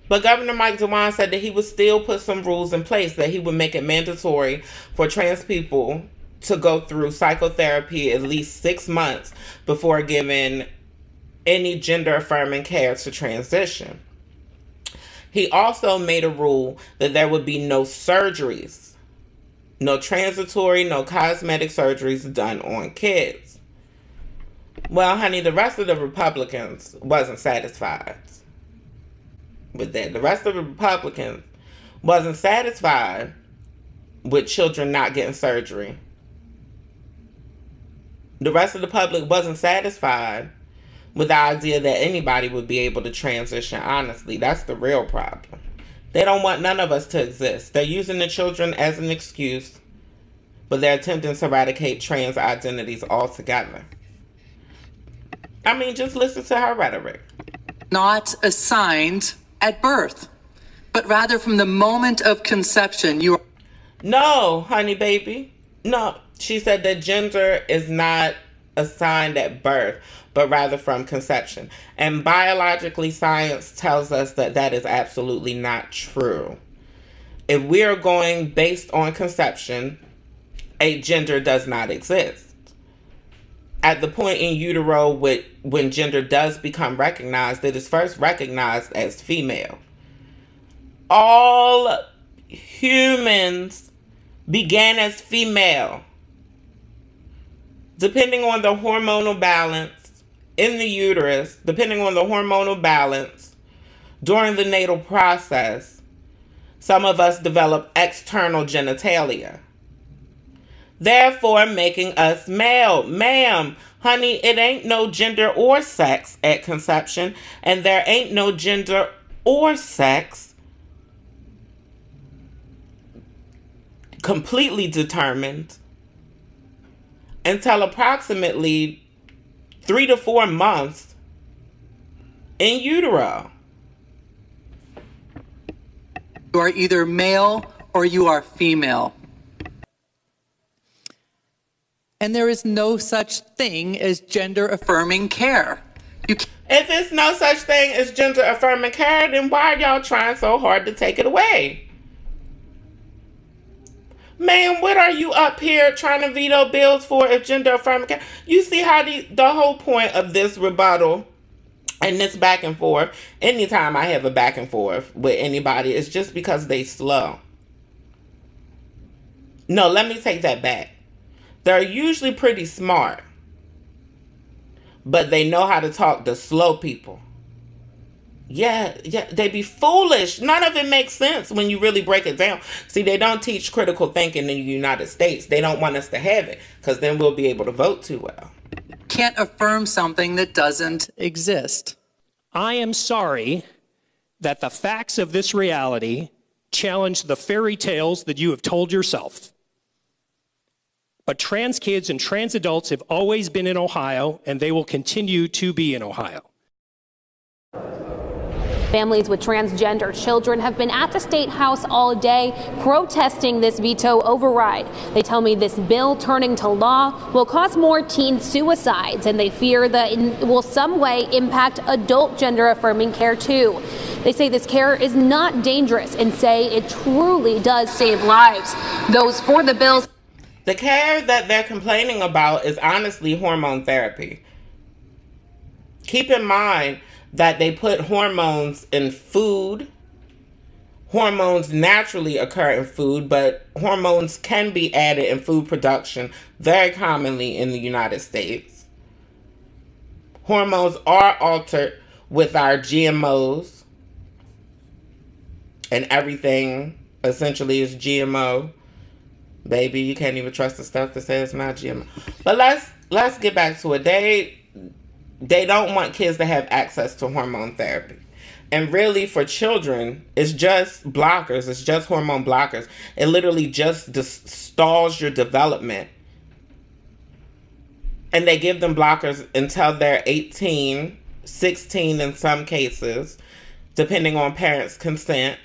But Governor Mike DeWine said that he would still put some rules in place, that he would make it mandatory for trans people to go through psychotherapy at least 6 months before giving any gender-affirming care to transition. He also made a rule that there would be no surgeries, no transitory, no cosmetic surgeries done on kids. Well, honey, the rest of the Republicans wasn't satisfied with that. The rest of the Republicans wasn't satisfied with children not getting surgery. The rest of the public wasn't satisfied with the idea that anybody would be able to transition honestly. That's the real problem. They don't want none of us to exist. They're using the children as an excuse, but they're attempting to eradicate trans identities altogether. I mean, just listen to her rhetoric. Not assigned at birth, but rather from the moment of conception. You are... No, honey baby. No. She said that gender is not assigned at birth, but rather from conception. And biologically, science tells us that that is absolutely not true. If we are going based on conception, a gender does not exist. At the point in utero when gender does become recognized, it is first recognized as female. All humans began as female. Depending on the hormonal balance in the uterus, depending on the hormonal balance during the natal process, some of us develop external genitalia, therefore making us male. Ma'am, honey, it ain't no gender or sex at conception, and there ain't no gender or sex completely determined until approximately 3 to 4 months in utero. You are either male or you are female. And there is no such thing as gender-affirming care. If there's no such thing as gender-affirming care, then why are y'all trying so hard to take it away? Man, what are you up here trying to veto bills for if gender-affirming care? You see how the whole point of this rebuttal and this back and forth, anytime I have a back and forth with anybody, it's just because they slow. No, let me take that back. They're usually pretty smart, but they know how to talk to slow people. Yeah, they be foolish. None of it makes sense when you really break it down. See, they don't teach critical thinking in the United States. They don't want us to have it, because then we'll be able to vote too well. Can't affirm something that doesn't exist. I am sorry that the facts of this reality challenge the fairy tales that you have told yourself. But trans kids and trans adults have always been in Ohio, and they will continue to be in Ohio. Families with transgender children have been at the State House all day protesting this veto override. They tell me this bill turning to law will cause more teen suicides, and they fear that it will some way impact adult gender-affirming care too. They say this care is not dangerous and say it truly does save lives. Those for the bills. The care that they're complaining about is honestly hormone therapy. Keep in mind that they put hormones in food. Hormones naturally occur in food, but hormones can be added in food production very commonly in the United States. Hormones are altered with our GMOs, and everything essentially is GMO. Baby, you can't even trust the stuff that says it's not GMO. But let's get back to it. They don't want kids to have access to hormone therapy. And really, for children, it's just blockers. It's just hormone blockers. It literally just stalls your development. And they give them blockers until they're 18, 16 in some cases, depending on parents' consent.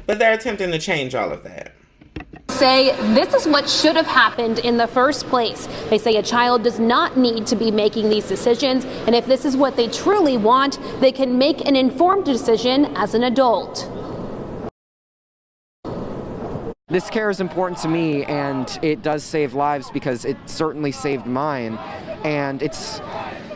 But they're attempting to change all of that. say this is what should have happened in the first place. They say a child does not need to be making these decisions, and if this is what they truly want, they can make an informed decision as an adult. This care is important to me, and it does save lives because it certainly saved mine. And it's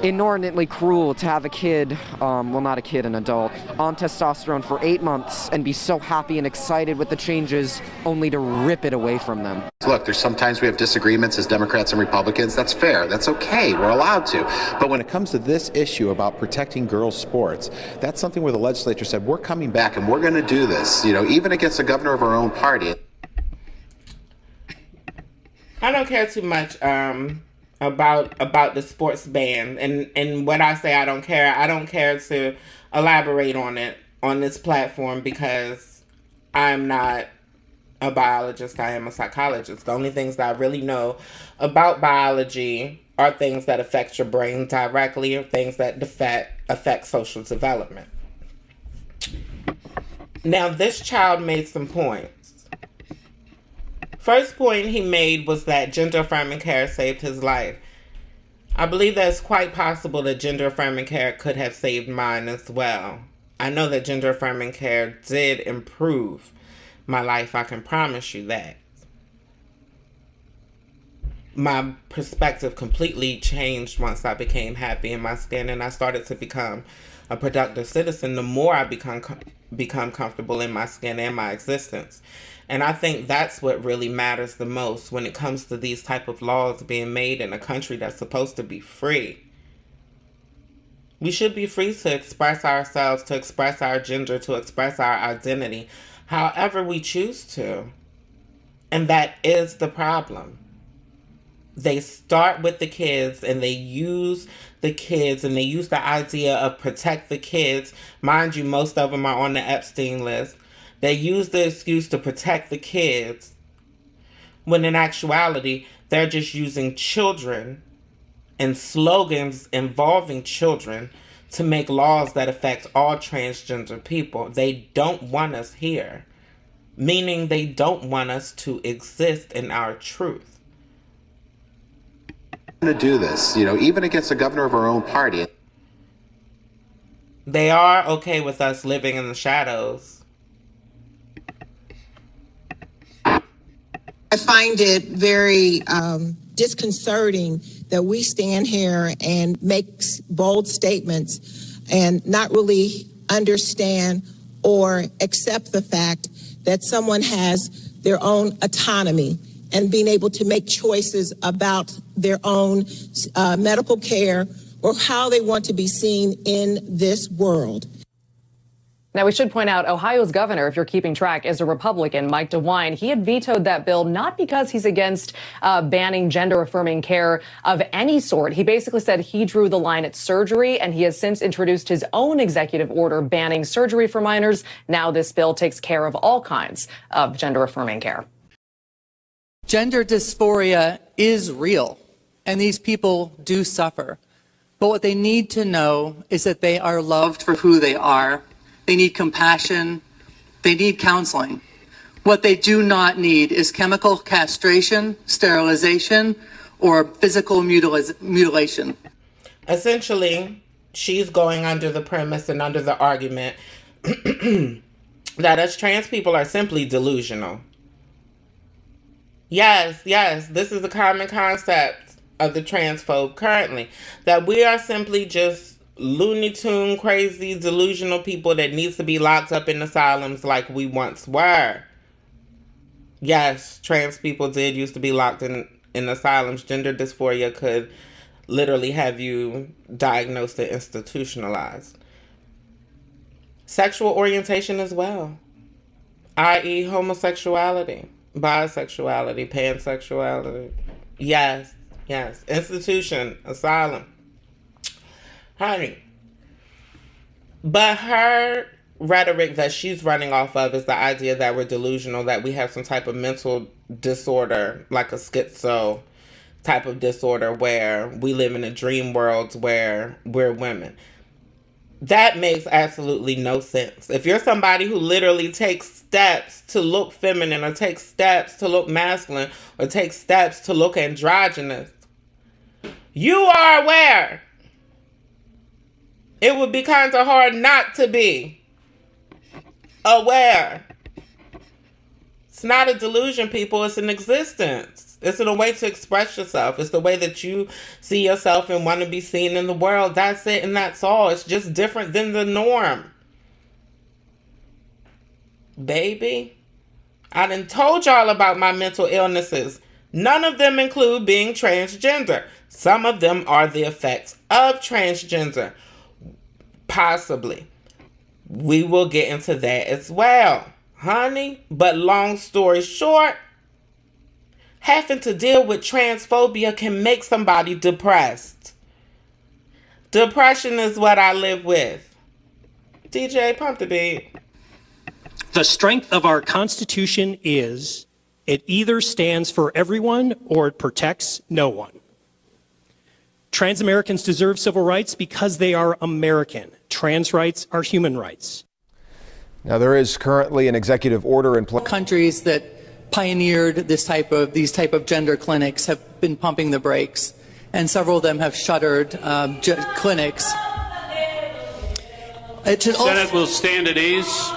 inordinately cruel to have a kid, well, not a kid, an adult, on testosterone for 8 months and be so happy and excited with the changes only to rip it away from them. Look, there's sometimes we have disagreements as Democrats and Republicans. That's fair. That's okay. We're allowed to. But when it comes to this issue about protecting girls' sports, that's something where the legislature said, we're coming back and we're going to do this, you know, even against the governor of our own party. I don't care too much about the sports ban, and when I say I don't care to elaborate on it on this platform because I'm not a biologist, I am a psychologist. The only things that I really know about biology are things that affect your brain directly or things that affect social development. Now, this child made some points. First point he made was that gender-affirming care saved his life. I believe that it's quite possible that gender-affirming care could have saved mine as well. I know that gender-affirming care did improve my life. I can promise you that. My perspective completely changed once I became happy in my skin and I started to become a productive citizen. The more I become comfortable in my skin and my existence. And I think that's what really matters the most when it comes to these type of laws being made in a country that's supposed to be free. We should be free to express ourselves, to express our gender, to express our identity, however we choose to. And that is the problem. They start with the kids and they use the kids and they use the idea of protect the kids. Mind you, most of them are on the Epstein list. They use the excuse to protect the kids, when in actuality, they're just using children and slogans involving children to make laws that affect all transgender people. They don't want us here, meaning they don't want us to exist in our truth. To do this, you know, even against the governor of our own party. They are okay with us living in the shadows. I find it very disconcerting that we stand here and make bold statements and not really understand or accept the fact that someone has their own autonomy and being able to make choices about their own medical care or how they want to be seen in this world. Now, we should point out Ohio's governor, if you're keeping track, is a Republican, Mike Dewine. He had vetoed that bill not because he's against banning gender-affirming care of any sort. He basically said he drew the line at surgery, and he has since introduced his own executive order banning surgery for minors. Now this bill takes care of all kinds of gender-affirming care. Gender dysphoria is real, and these people do suffer. But what they need to know is that they are loved for who they are. They need compassion. They need counseling. What they do not need is chemical castration, sterilization, or physical mutilation. Essentially, she's going under the premise and under the argument that us trans people are simply delusional. Yes, this is a common concept of the transphobe currently, that we are simply just Looney Tune, crazy, delusional people that needs to be locked up in asylums like we once were. Yes, trans people did used to be locked in asylums. Gender dysphoria could literally have you diagnosed and institutionalized. Sexual orientation as well, i.e. homosexuality, bisexuality, pansexuality. Yes, institution, asylum. Honey. But her rhetoric that she's running off of is the idea that we're delusional, that we have some type of mental disorder, like a schizo type of disorder where we live in a dream world where we're women. That makes absolutely no sense. If you're somebody who literally takes steps to look feminine, or takes steps to look masculine, or takes steps to look androgynous, you are aware. It would be kind of hard not to be aware. It's not a delusion, people. It's an existence. It's a way to express yourself. It's the way that you see yourself and want to be seen in the world. That's it, and that's all. It's just different than the norm. Baby, I done told y'all about my mental illnesses. None of them include being transgender. Some of them are the effects of transgender. Possibly. We will get into that as well, honey. But long story short, having to deal with transphobia can make somebody depressed. Depression is what I live with. DJ, pump the beat. The strength of our Constitution is it either stands for everyone or it protects no one. Trans Americans deserve civil rights because they are American. Trans rights are human rights. Now, there is currently an executive order in place. Countries that pioneered these type of gender clinics have been pumping the brakes, and several of them have shuttered clinics. Senate will stand at ease.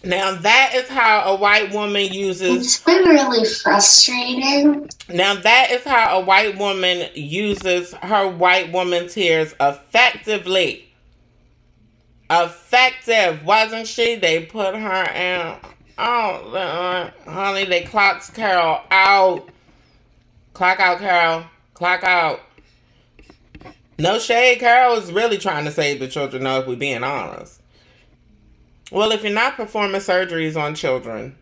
Now that is how a white woman uses... It's been really frustrating. Now that is how a white woman uses her white woman tears effectively. Effective, wasn't she? They put her in... Oh, honey, they clocked Carol out. Clock out, Carol. Clock out. No shade, Carol is really trying to save the children, though, if we're being honest. Well, if you're not performing surgeries on children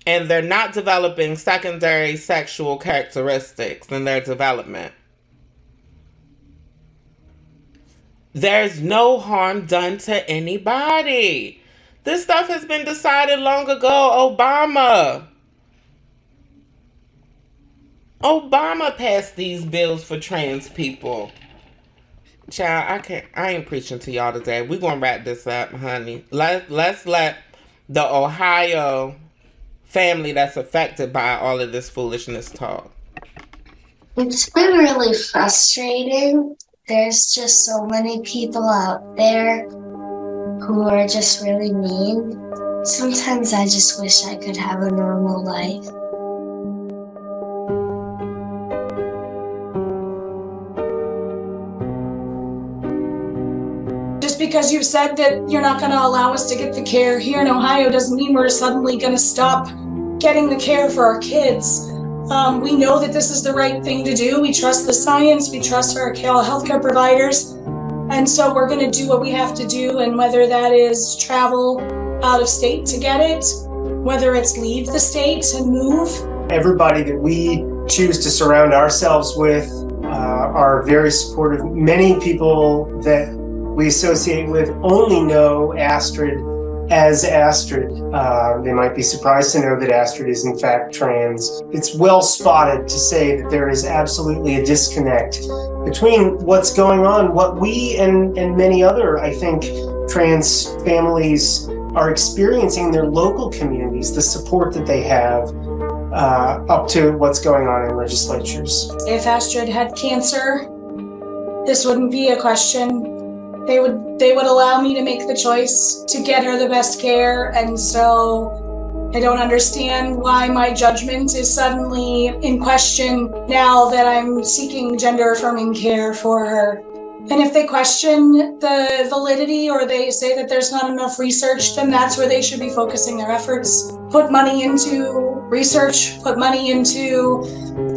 and they're not developing secondary sexual characteristics in their development, there's no harm done to anybody. This stuff has been decided long ago. Obama passed these bills for trans people. Child, I ain't preaching to y'all today. We're gonna wrap this up, honey. Let's let the Ohio family that's affected by all of this foolishness talk. It's been really frustrating. There's just so many people out there who are just really mean. Sometimes I just wish I could have a normal life. Because you've said that you're not going to allow us to get the care here in Ohio doesn't mean we're suddenly going to stop getting the care for our kids. We know that this is the right thing to do. We trust the science. We trust our healthcare providers. And so we're going to do what we have to do. And whether that is travel out of state to get it, whether it's leave the state and move. Everybody that we choose to surround ourselves with are very supportive. Many people that we associate with only know Astrid as Astrid. They might be surprised to know that Astrid is in fact trans. It's well spotted to say that there is absolutely a disconnect between what's going on, what we and many other, I think, trans families are experiencing in their local communities, the support that they have up to what's going on in legislatures. If Astrid had cancer, this wouldn't be a question. They would allow me to make the choice to get her the best care, and so I don't understand why my judgment is suddenly in question now that I'm seeking gender-affirming care for her. And if they question the validity or they say that there's not enough research, then that's where they should be focusing their efforts. Put money into research, put money into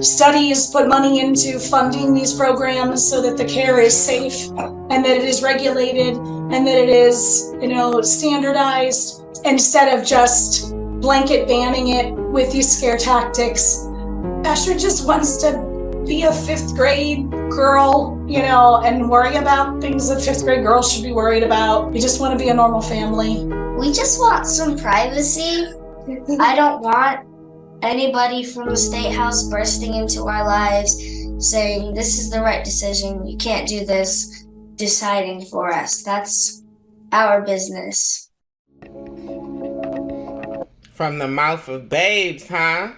studies, put money into funding these programs so that the care is safe and that it is regulated and that it is, standardized, instead of just blanket banning it with these scare tactics. Astrid just wants to be a 5th grade girl, and worry about things that 5th grade girls should be worried about. We just want to be a normal family. We just want some privacy. I don't want anybody from the State House bursting into our lives saying, this is the right decision, you can't do this, deciding for us. That's our business. From the mouth of babes, huh?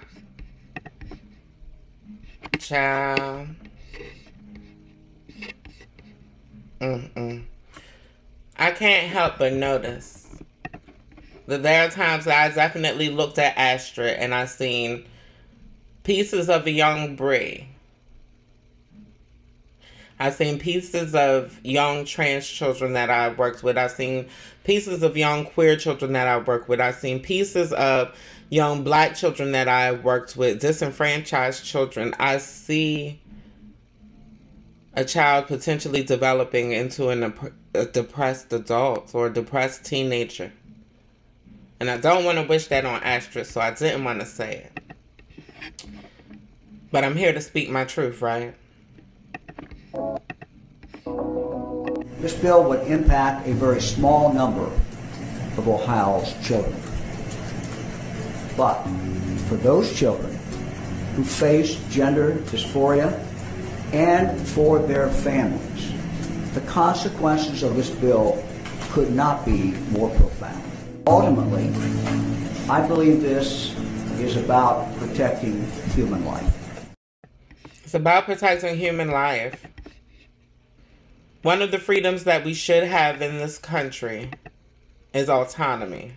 Child. I can't help but notice that there are times that I definitely looked at Astrid and I seen pieces of a young Bre. I've seen pieces of young trans children that I worked with. I've seen pieces of young queer children that I worked with. I've seen pieces of young black children that I worked with, disenfranchised children. I see a child potentially developing into a depressed adult or a depressed teenager. And I don't want to wish that on Astrid, so I didn't want to say it. But I'm here to speak my truth, right? This bill would impact a very small number of Ohio's children. But for those children who face gender dysphoria and for their families, the consequences of this bill could not be more profound. Ultimately, I believe this is about protecting human life. It's about protecting human life. One of the freedoms that we should have in this country is autonomy.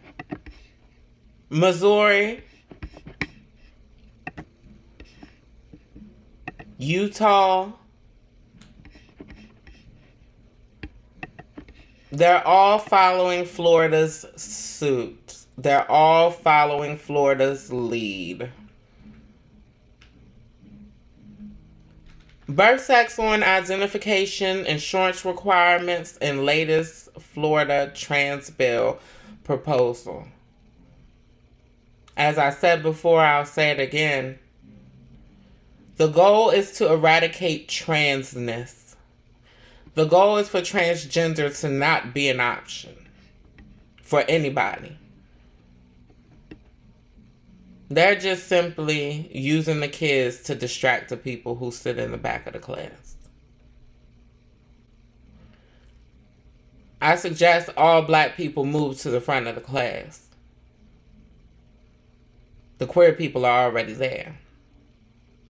Missouri, Utah, they're all following Florida's suit. They're all following Florida's lead. Birth sex on identification, insurance requirements, and latest Florida trans bill proposal. As I said before, I'll say it again. The goal is to eradicate transness. The goal is for transgender to not be an option for anybody. They're just simply using the kids to distract the people who sit in the back of the class. I suggest all black people move to the front of the class. The queer people are already there.